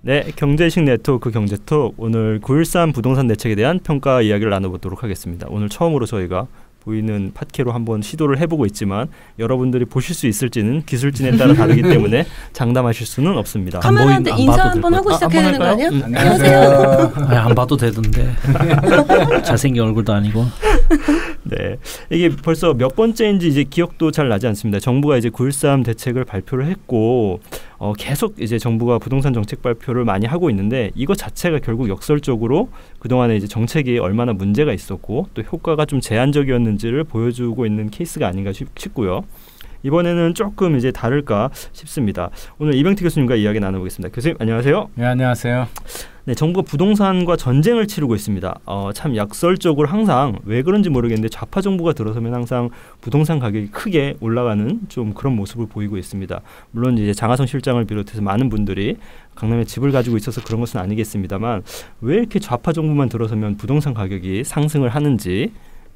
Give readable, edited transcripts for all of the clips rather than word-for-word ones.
네, 경제식 네트워크 경제톡 오늘 9.13 부동산 대책에 대한 평가 이야기를 나눠보도록 하겠습니다. 오늘 처음으로 저희가 보이는 팟캐로 한번 시도를 해보고 있지만 여러분들이 보실 수 있을지는 기술진에 따라 다르기 때문에 장담하실 수는 없습니다. 카메라한테 인사 한번 하고 시작해야 되는 거 아니야? 안녕하세요. 안 봐도 되던데. 잘생긴 얼굴도 아니고. 네, 이게 벌써 몇 번째인지 이제 기억도 잘 나지 않습니다. 정부가 이제 9.13 대책을 발표를 했고 계속 이제 정부가 부동산 정책 발표를 많이 하고 있는데 이거 자체가 결국 역설적으로 그동안에 이제 정책이 얼마나 문제가 있었고 또 효과가 좀 제한적이었는지를 보여주고 있는 케이스가 아닌가 싶고요. 이번에는 조금 이제 다를까 싶습니다. 오늘 이병태 교수님과 이야기 나눠보겠습니다. 교수님 안녕하세요. 네, 안녕하세요. 네, 정부가 부동산과 전쟁을 치르고 있습니다. 참 역설적으로 항상 왜 그런지 모르겠는데 좌파 정부가 들어서면 항상 부동산 가격이 크게 올라가는 좀 그런 모습을 보이고 있습니다. 물론 이제 장하성 실장을 비롯해서 많은 분들이 강남에 집을 가지고 있어서 그런 것은 아니겠습니다만 왜 이렇게 좌파 정부만 들어서면 부동산 가격이 상승을 하는지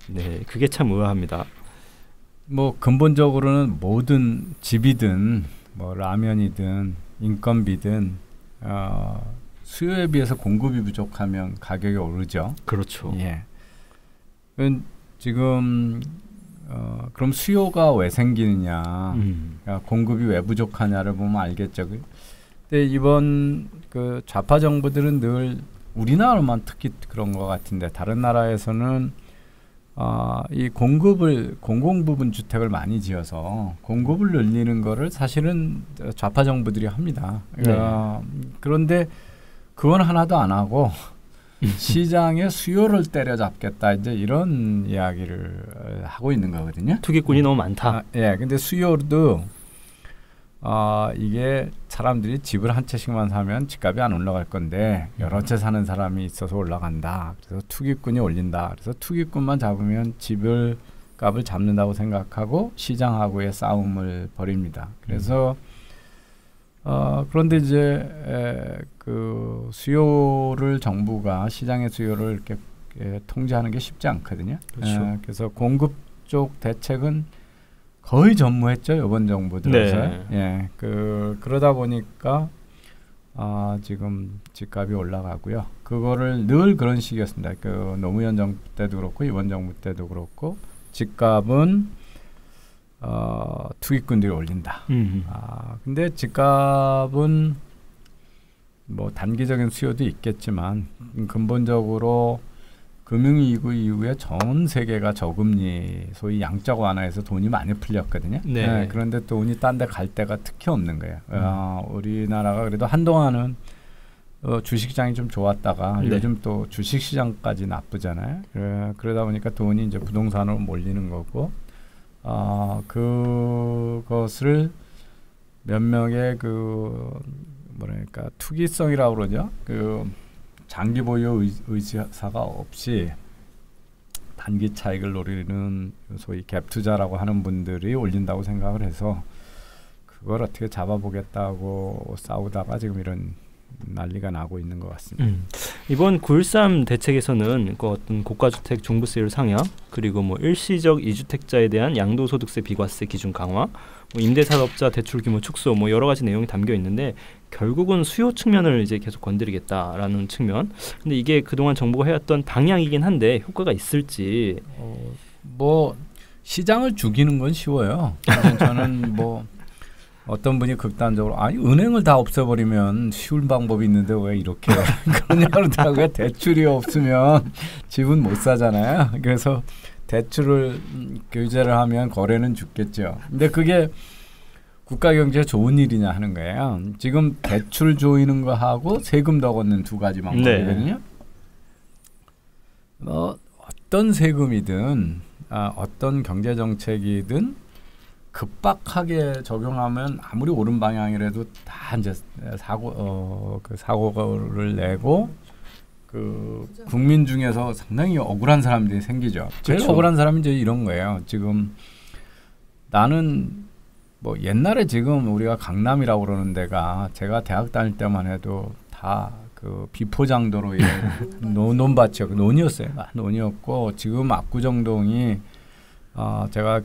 네, 그게 참 의아합니다. 뭐 근본적으로는 모든 집이든 뭐 라면이든 인건비든 수요에 비해서 공급이 부족하면 가격이 오르죠. 그렇죠. 예. 지금 그럼 수요가 왜 생기느냐, 그러니까 공급이 왜 부족하냐를 보면 알겠죠. 근데 이번 그 좌파 정부들은 늘 우리나라만 특히 그런 것 같은데 다른 나라에서는 이 공급을 공공부분 주택을 많이 지어서 공급을 늘리는 거를 사실은 좌파 정부들이 합니다. 그런데 그건 하나도 안 하고 시장의 수요를 때려잡겠다 이제 이런 이야기를 하고 있는 거거든요. 투기꾼이 너무 많다. 예, 근데 수요도 이게 사람들이 집을 한 채씩만 사면 집값이 안 올라갈 건데 여러 채 사는 사람이 있어서 올라간다. 그래서 투기꾼이 올린다. 그래서 투기꾼만 잡으면 집을 값을 잡는다고 생각하고 시장하고의 싸움을 벌입니다. 그래서 그런데 이제 그 수요를 정부가 시장의 수요를 이렇게 통제하는 게 쉽지 않거든요. 그렇죠. 그래서 공급 쪽 대책은 거의 전무했죠 이번 정부 들어서. 네. 예, 그러다 보니까 지금 집값이 올라가고요. 그거를 늘 그런 식이었습니다. 그 노무현 정부 때도 그렇고 이번 정부 때도 그렇고 집값은 투기꾼들이 올린다. 근데 집값은 뭐 단기적인 수요도 있겠지만 근본적으로 금융위기 이후에 전 세계가 저금리 소위 양적 완화에서 돈이 많이 풀렸거든요. 네. 네, 그런데 돈이 딴 데 갈 데가 특히 없는 거예요. 우리나라가 그래도 한동안은 주식시장이 좀 좋았다가 네. 요즘 또 주식시장까지 나쁘잖아요. 그러다 보니까 돈이 이제 부동산으로 몰리는 거고 그것을 몇 명의 뭐랄까 투기성이라고 그러죠. 장기 보유 의사가 없이 단기 차익을 노리는 소위 갭 투자라고 하는 분들이 올린다고 생각을 해서 그걸 어떻게 잡아보겠다고 싸우다가 지금 이런 난리가 나고 있는 것 같습니다. 이번 9.13 대책에서는 그 어떤 고가주택 종부세율 상향 그리고 뭐 일시적 2주택자에 대한 양도소득세 비과세 기준 강화 뭐 임대사업자 대출 규모 축소 뭐 여러 가지 내용이 담겨 있는데 결국은 수요 측면을 이제 계속 건드리겠다라는 측면. 근데 이게 그동안 정부가 해왔던 방향이긴 한데 효과가 있을지. 뭐 시장을 죽이는 건 쉬워요. 저는 뭐 어떤 분이 극단적으로 아니 은행을 다 없애버리면 쉬운 방법이 있는데 왜 이렇게 그러냐고 그러더라고요. 대출이 없으면 집은 못 사잖아요. 그래서 대출을 규제를 하면 거래는 죽겠죠. 근데 그게 국가 경제에 좋은 일이냐 하는 거예요. 지금 대출 조이는 거 하고 세금 더 걷는 두 가지 방법이거든요. 네. 어떤 세금이든 어떤 경제 정책이든 급박하게 적용하면 아무리 옳은 방향이라도 다 이제 사고를 내고 국민 중에서 상당히 억울한 사람들이 생기죠. 제일 그렇죠. 억울한 사람이 이제 이런 거예요. 지금 나는 뭐 옛날에 지금 우리가 강남이라고 그러는 데가 제가 대학 다닐 때만 해도 다 그 비포장도로 논밭이었고 논이었어요. 논이었고 지금 압구정동이 제가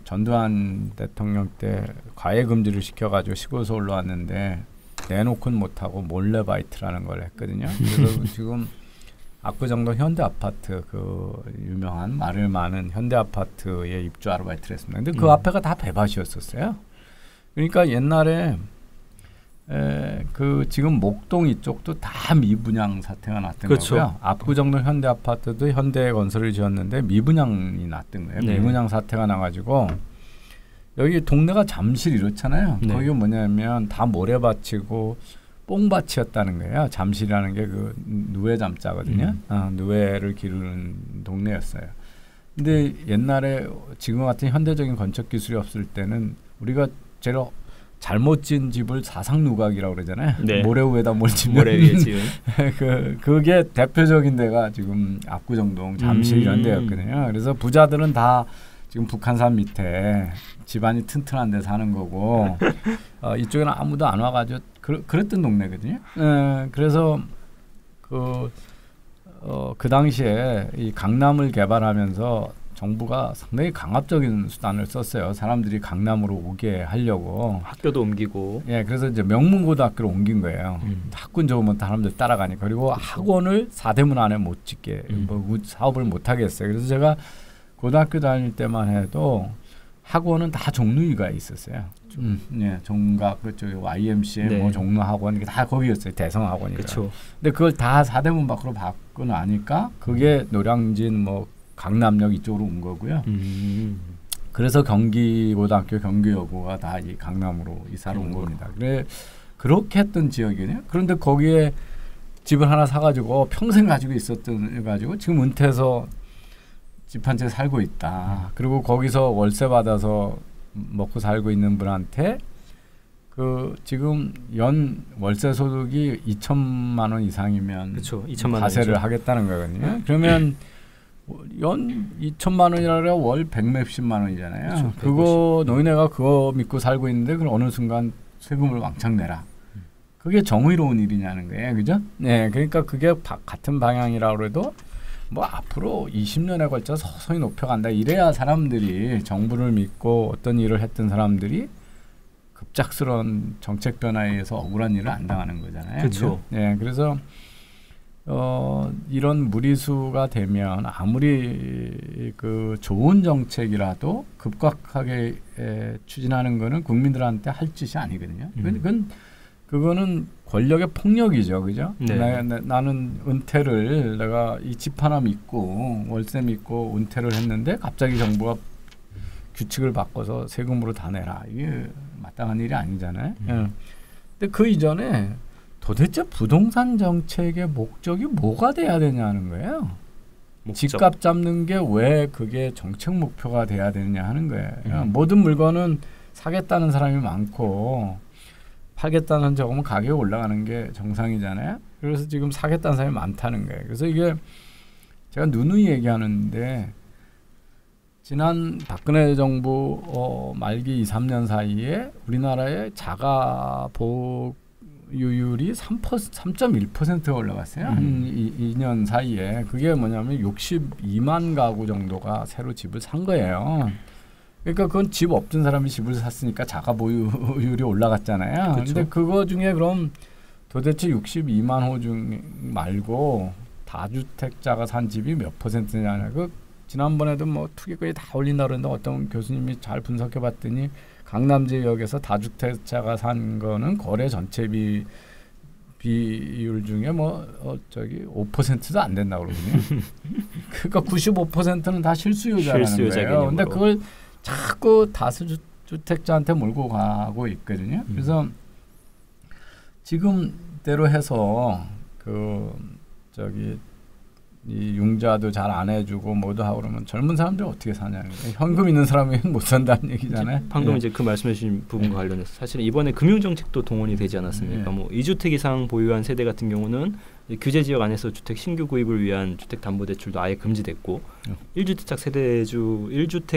전두환 대통령 때 과외 금지를 시켜가지고 시골에서 올라왔는데 내놓고는 못하고 몰래바이트라는 걸 했거든요. 그래서 지금 압구정동 현대아파트 그 유명한 말을 많은 현대아파트에 입주 아르바이트를 했습니다. 근데 그 앞에가 다 배밭이었었어요. 그러니까 옛날에 그 지금 목동 이쪽도 다 미분양 사태가 났던 그렇죠. 거고요. 압구정동 현대아파트도 현대건설을 지었는데 미분양이 났던 거예요. 네. 미분양 사태가 나가지고 여기 동네가 잠실 이렇잖아요. 네. 거기가 뭐냐면 다 모래밭이고 뽕밭이었다는 거예요. 잠실이라는 게 그 누에 잠자거든요. 누에를 기르는 동네였어요. 근데 옛날에 지금 같은 현대적인 건축 기술이 없을 때는 우리가 제일 잘못 지은 집을 사상누각이라고 그러잖아요. 네. 모래 위에다 뭘 지면 모래 위에 지은 그게 대표적인 데가 지금 압구정동 잠실 이런 데였거든요. 그래서 부자들은 다 지금 북한산 밑에 집안이 튼튼한 데 사는 거고 이쪽에는 아무도 안 와가지고 그랬던 동네거든요. 그래서 그 당시에 이 강남을 개발하면서 정부가 상당히 강압적인 수단을 썼어요. 사람들이 강남으로 오게 하려고. 학교도 옮기고. 예, 그래서 이제 명문고등학교로 옮긴 거예요. 학군 좋으면 사람들 따라가니까. 그리고 그렇죠. 학원을 4대문 안에 못 짓게 뭐 사업을 못 하게 했어요. 그래서 제가 고등학교 다닐 때만 해도 학원은 다 종로위가 있었어요. 예, 종각 그쪽 YMCA 네. 뭐 종로 학원 이게 다 거기였어요. 대성 학원이라. 그렇죠. 근데 그걸 다 4대문 밖으로 바꾸고 나니까 그게 노량진 뭐 강남역 이쪽으로 온 거고요. 그래서 경기고등학교 경기여고가 다 이 강남으로 이사를 온 겁니다. 그래 그렇게 했던 지역이네요. 그런데 거기에 집을 하나 사가지고 평생 가지고 있었던 가지고 지금 은퇴해서 집 한 채 살고 있다. 그리고 거기서 월세 받아서 먹고 살고 있는 분한테 그 지금 연 월세 소득이 2천만 원 이상이면 그렇죠. 2천만 과세를 원이죠. 하겠다는 거거든요. 그러면 연 2천만 원이라 월 100몇십만 원이잖아요. 그렇죠. 그거 노인네가 그거 믿고 살고 있는데 그럼 어느 순간 세금을 왕창 내라. 그게 정의로운 일이냐는 거예요. 그죠? 네. 그러니까 그게 같은 방향이라고 해도 뭐 앞으로 20년에 걸쳐서 서서히 높여간다. 이래야 사람들이 정부를 믿고 어떤 일을 했던 사람들이 급작스러운 정책 변화에 의해서 억울한 일을 안 당하는 거잖아요. 그렇죠. 네. 그래서 이런 무리수가 되면 아무리 그 좋은 정책이라도 급격하게 추진하는 거는 국민들한테 할 짓이 아니거든요. 그거는 권력의 폭력이죠, 그죠? 네. 나는 은퇴를 내가 이 집 하나 믿고 월세 믿고 은퇴를 했는데 갑자기 정부가 규칙을 바꿔서 세금으로 다 내라. 이게 마땅한 일이 아니잖아요. 근데 그 이전에 도대체 부동산 정책의 목적이 뭐가 돼야 되냐는 거예요. 목적. 집값 잡는 게 왜 그게 정책 목표가 돼야 되느냐 하는 거예요. 모든 물건은 사겠다는 사람이 많고 팔겠다는 적으면 가격이 올라가는 게 정상이잖아요. 그래서 지금 사겠다는 사람이 많다는 거예요. 그래서 이게 제가 누누이 얘기하는데 지난 박근혜 정부 말기 2, 3년 사이에 우리나라의 자가 보유율이 3.1%가 올라갔어요. 한 2년 사이에. 그게 뭐냐면 62만 가구 정도가 새로 집을 산 거예요. 그러니까 그건 집 없던 사람이 집을 샀으니까 자가 보유율이 올라갔잖아요. 그런데 그렇죠. 그거 중에 그럼 도대체 62만 호 중 말고 다주택자가 산 집이 몇 %냐냐. 그 지난번에도 뭐 투기까지 다 올린다 그러는데 어떤 교수님이 잘 분석해 봤더니 강남 지역에서 다주택자가 산 거는 거래 전체 비율 중에 뭐 저기 5%도 안 된다고 그러거든요. 그러니까 95%는 다 실수요자라는 거예요. 근데 그걸 자꾸 다수주택자한테 몰고 가고 있거든요. 그래서 지금대로 해서 이 융자도 잘 안 해주고 뭐도 하고 그러면 젊은 사람들 어떻게 사냐는 거예요. 현금 있는 사람이 못 산다는 얘기잖아요. 방금 이제 그 말씀해주신 부분과 관련해서 사실은 이번에 금융정책도 동원이 되지 않았습니까? 뭐 2주택 이상 보유한 세대 같은 경우는 규제 지역 안에서 주택 신규 구입을 위한 주택담보대출도 아예 금지됐고 1주택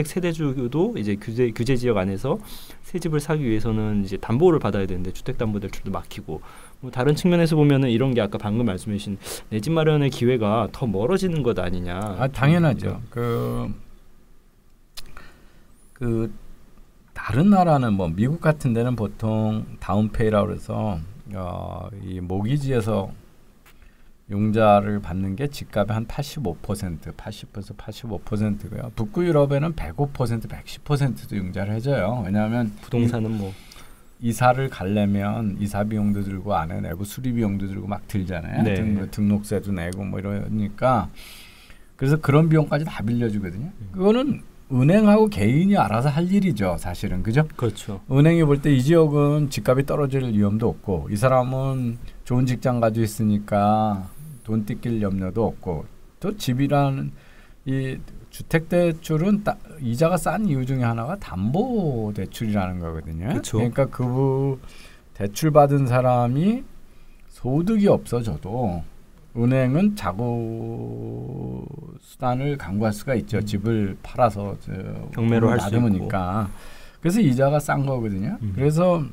세대주도 이제 규제 지역 안에서 새 집을 사기 위해서는 이제 담보를 받아야 되는데 주택담보대출도 막히고 뭐 다른 측면에서 보면은 이런 게 아까 방금 말씀해주신 내 집 마련의 기회가 더 멀어지는 것 아니냐? 당연하죠. 다른 나라는 뭐 미국 같은 데는 보통 다운페이라고 해서 이 모기지에서 융자를 받는 게 집값의 한 80%에서 85%고요. 북구 유럽에는 105%, 110%도 융자를 해줘요. 왜냐하면 부동산은 뭐 이사를 가려면 이사 비용도 들고 안에 내부 수리 비용도 들고 막 들잖아요. 네. 등록세도 내고 뭐 이러니까 그래서 그런 비용까지 다 빌려주거든요. 그거는 은행하고 개인이 알아서 할 일이죠, 사실은. 그죠? 그렇죠. 은행이 볼 때 이 지역은 집값이 떨어질 위험도 없고 이 사람은 좋은 직장 가지고 있으니까 돈 뜯길 염려도 없고 또 집이라는 이 주택대출은 이자가 싼 이유 중에 하나가 담보대출이라는 거거든요. 그쵸. 그러니까 그 대출 받은 사람이 소득이 없어져도 은행은 자구 수단을 강구할 수가 있죠. 집을 팔아서 경매로 할 수 있고. 그래서 이자가 싼 거거든요. 그래서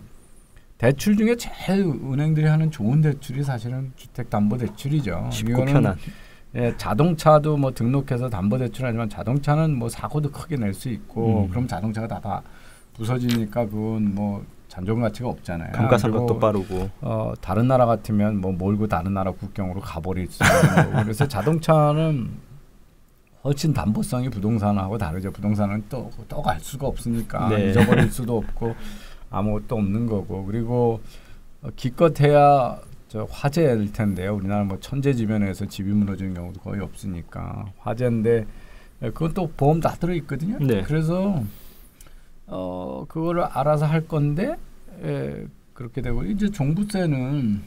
대출 중에 제일 은행들이 하는 좋은 대출이 사실은 주택담보대출이죠. 쉽고 편한. 예, 자동차도 뭐 등록해서 담보대출하지만 자동차는 뭐 사고도 크게 낼 수 있고 그럼 자동차가 다 부서지니까 그건 뭐 잔존 가치가 없잖아요. 감가상각도 빠르고. 다른 나라 같으면 뭐 몰고 다른 나라 국경으로 가버릴 수 있는 거고. 그래서 자동차는 훨씬 담보성이 부동산하고 다르죠. 부동산은 또 갈 수가 없으니까 네. 잊어버릴 수도 없고 아무것도 없는 거고. 그리고 기껏해야 화재일 텐데요. 우리나라 뭐 천재지변에서 집이 무너지는 경우도 거의 없으니까 화재인데 그건 또 보험 다 들어 있거든요. 네. 그래서 그거를 알아서 할 건데 그렇게 되고 이제 종부세는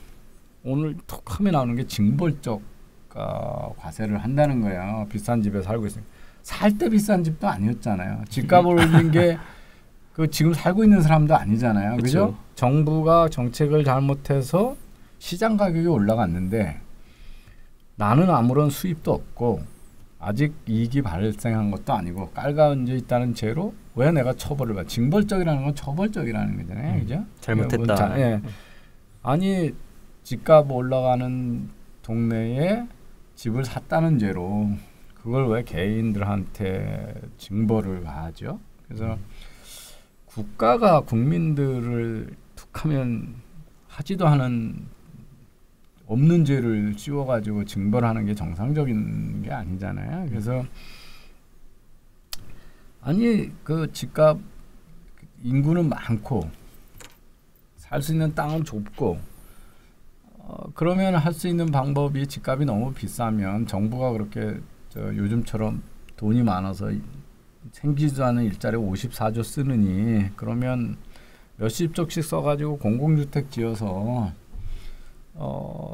오늘 톡 하면 나오는 게 징벌적 과세를 한다는 거예요. 비싼 집에 살고 있으니까. 살 때 비싼 집도 아니었잖아요. 집값을 올린 게 그 지금 살고 있는 사람도 아니잖아요. 그죠? 정부가 정책을 잘못해서 시장 가격이 올라갔는데 나는 아무런 수입도 없고 아직 이익이 발생한 것도 아니고 깔가운져 있다는 죄로 왜 내가 처벌을 받아? 징벌적이라는 건 처벌적이라는 거잖아요. 그죠? 잘못했다. 예. 아니 집값 올라가는 동네에 집을 샀다는 죄로 그걸 왜 개인들한테 징벌을 가하죠? 그래서 국가가 국민들을 툭하면 하지도 않은 없는 죄를 씌워가지고 징벌하는 게 정상적인 게 아니잖아요. 그래서 아니 그 집값 인구는 많고 살 수 있는 땅은 좁고 그러면 할 수 있는 방법이 집값이 너무 비싸면 정부가 그렇게 요즘처럼 돈이 많아서 생기지도 않은 일자리 54조 쓰느니 그러면 몇십 조씩 써가지고 공공주택 지어서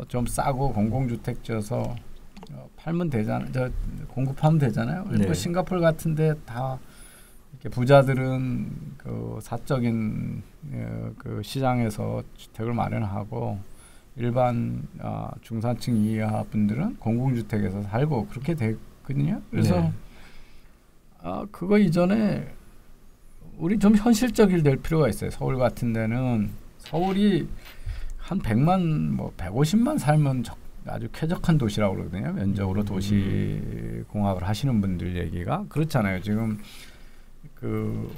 좀 싸고 공공주택 지어서 팔면 되잖아요. 공급하면 되잖아요. 네. 뭐 싱가포르 같은데 다 이렇게 부자들은 그 사적인 그 시장에서 주택을 마련하고 일반 중산층 이하 분들은 공공주택에서 살고 그렇게 됐거든요. 그래서 네. 그거 이전에 우리 좀 현실적일 될 필요가 있어요. 서울 같은 데는 서울이 한 100만 뭐 150만 살면 아주 쾌적한 도시라고 그러거든요. 면적으로 도시 공학을 하시는 분들 얘기가 그렇잖아요. 지금 그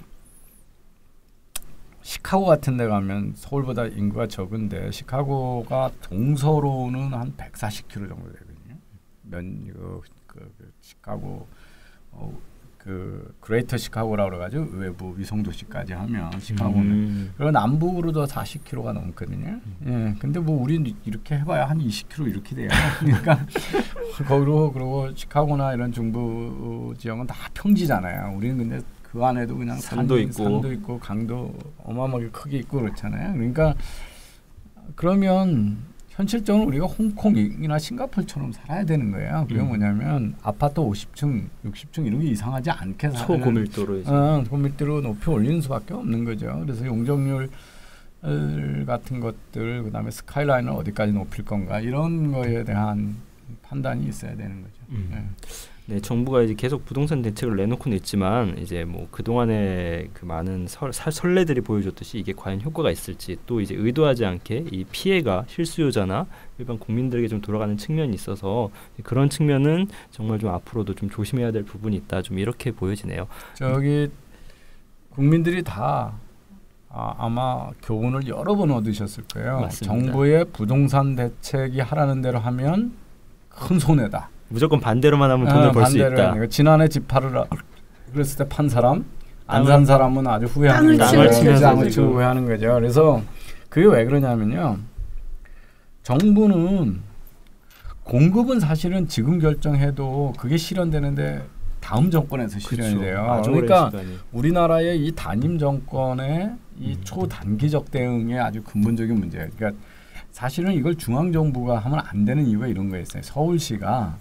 시카고 같은 데 가면 서울보다 인구가 적은데 시카고가 동서로는 한 140km 정도 되거든요. 시카고 그 그레이터 시카고라고 그래가지고 외부 위성 도시까지 하면 시카고는 그리고 남북으로도 40km가 넘거든요. 예, 근데 뭐 우리는 이렇게 해봐야 한 20km 이렇게 돼요. 그러니까 거기로 그리고 시카고나 이런 중부 지역은 다 평지잖아요. 우리는 근데 그 안에도 그냥 산도 있고 강도 어마어마하게 크게 있고 그렇잖아요. 그러니까 그러면 현실적으로 우리가 홍콩이나 싱가포르처럼 살아야 되는 거예요. 그게 뭐냐면 아파트 50층, 60층 이런 게 이상하지 않게 초고밀도로 고밀도로 높이 올리는 수밖에 없는 거죠. 그래서 용적률 같은 것들, 그다음에 스카이라인을 어디까지 높일 건가 이런 거에 대한 판단이 있어야 되는 거죠. 네, 정부가 이제 계속 부동산 대책을 내놓고는 있지만 이제 뭐 그동안의 그 많은 선례들이 보여줬듯이 이게 과연 효과가 있을지 또 이제 의도하지 않게 이 피해가 실수요자나 일반 국민들에게 좀 돌아가는 측면이 있어서 그런 측면은 정말 좀 앞으로도 좀 조심해야 될 부분이 있다. 좀 이렇게 보여지네요. 저기 국민들이 다 아마 교훈을 여러 번 얻으셨을 거예요. 맞습니다. 정부의 부동산 대책이 하라는 대로 하면 큰 손해다. 무조건 반대로만 하면 돈을 벌 수 있다. 그러니까 지난해 집 팔으라 그랬을 때 판 사람, 안 산 사람은 아주 후회하는 거죠. 땅을 치고 후회하는 거죠. 그래서 그게 왜 그러냐면요. 정부는 공급은 사실은 지금 결정해도 그게 실현되는데 다음 정권에서 실현이 돼요. 그러니까 우리나라의 이 단임 정권의 이 초단기적 대응에 아주 근본적인 문제예요. 그러니까 사실은 이걸 중앙정부가 하면 안 되는 이유가 이런 거였어요.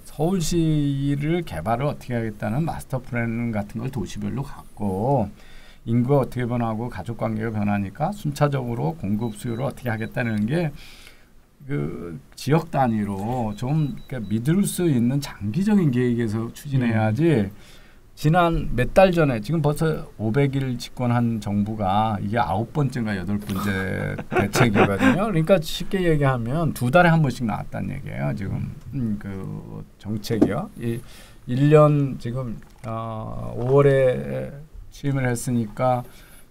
서울시를 개발을 어떻게 하겠다는 마스터 플랜 같은 걸 도시별로 갖고 인구가 어떻게 변하고 가족관계가 변하니까 순차적으로 공급 수요를 어떻게 하겠다는 게 그 지역 단위로 좀 믿을 수 있는 장기적인 계획에서 추진해야지. 지난 몇 달 전에 지금 벌써 500일 집권한 정부가 이게 9번째인가 8번째 대책이거든요. 그러니까 쉽게 얘기하면 2달에 한 번씩 나왔다는 얘기예요. 지금 그 정책이요. 1년 지금 5월에 취임을 했으니까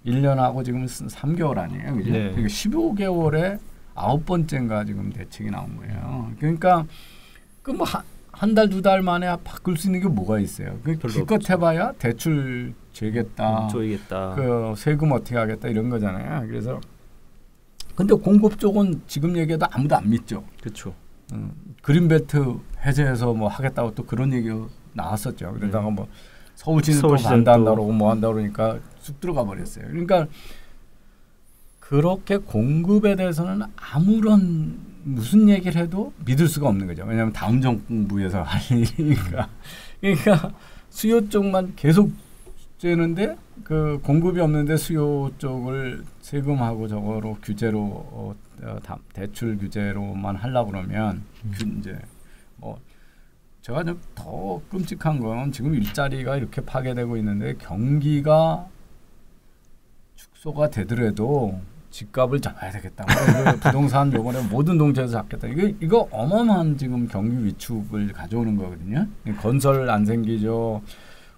1년하고 지금 3개월 아니에요. 그죠? 네. 그러니까 15개월에 9번째인가 지금 대책이 나온 거예요. 그러니까 그 뭐 한 달, 2달 만에 바꿀 수 있는 게 뭐가 있어요? 기껏 해봐야 대출 재겠다, 그 세금 어떻게 하겠다 이런 거잖아요. 그래서 근데 공급 쪽은 지금 얘기해도 아무도 안 믿죠. 그렇죠. 그린벨트 해제해서 뭐 하겠다고 또 그런 얘기가 나왔었죠. 그러다가 뭐 서울시는 또 반대한다고 뭐 한다고 그러니까 쑥 들어가 버렸어요. 그러니까 그렇게 공급에 대해서는 아무런 무슨 얘기를 해도 믿을 수가 없는 거죠. 왜냐하면 다음 정부에서 할 일이니까. 그러니까 수요 쪽만 계속 쬐는데 그 공급이 없는데 수요 쪽을 세금하고 저거로 규제로 대출 규제로만 하려고 그러면 이제 뭐 제가 좀 더 끔찍한 건 지금 일자리가 이렇게 파괴되고 있는데 경기가 축소가 되더라도 집값을 잡아야 되겠다. 부동산 요번에 모든 동지에서 잡겠다. 이거 어마어마한 지금 경기 위축을 가져오는 거거든요. 건설 안 생기죠.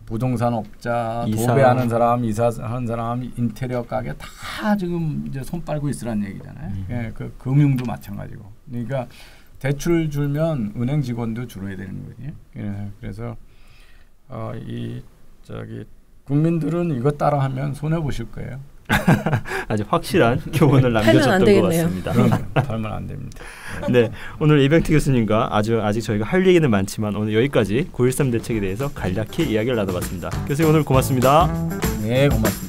부동산 업자, 도배하는 사람, 이사하는 사람, 인테리어 가게 다 지금 이제 손 빨고 있으란 얘기잖아요. 예, 그 금융도 마찬가지고. 그러니까 대출 줄면 은행 직원도 줄어야 되는 거거든요. 예, 그래서 국민들은 이거 따라하면 손해 보실 거예요. 아주 확실한 교훈을 남겨줬던 것 같습니다. 팔면 안 됩니다. 네, 오늘 이병태 교수님과 아직 저희가 할 얘기는 많지만 오늘 여기까지 9.13 대책에 대해서 간략히 이야기를 나눠봤습니다. 교수님 오늘 고맙습니다. 네, 고맙습니다.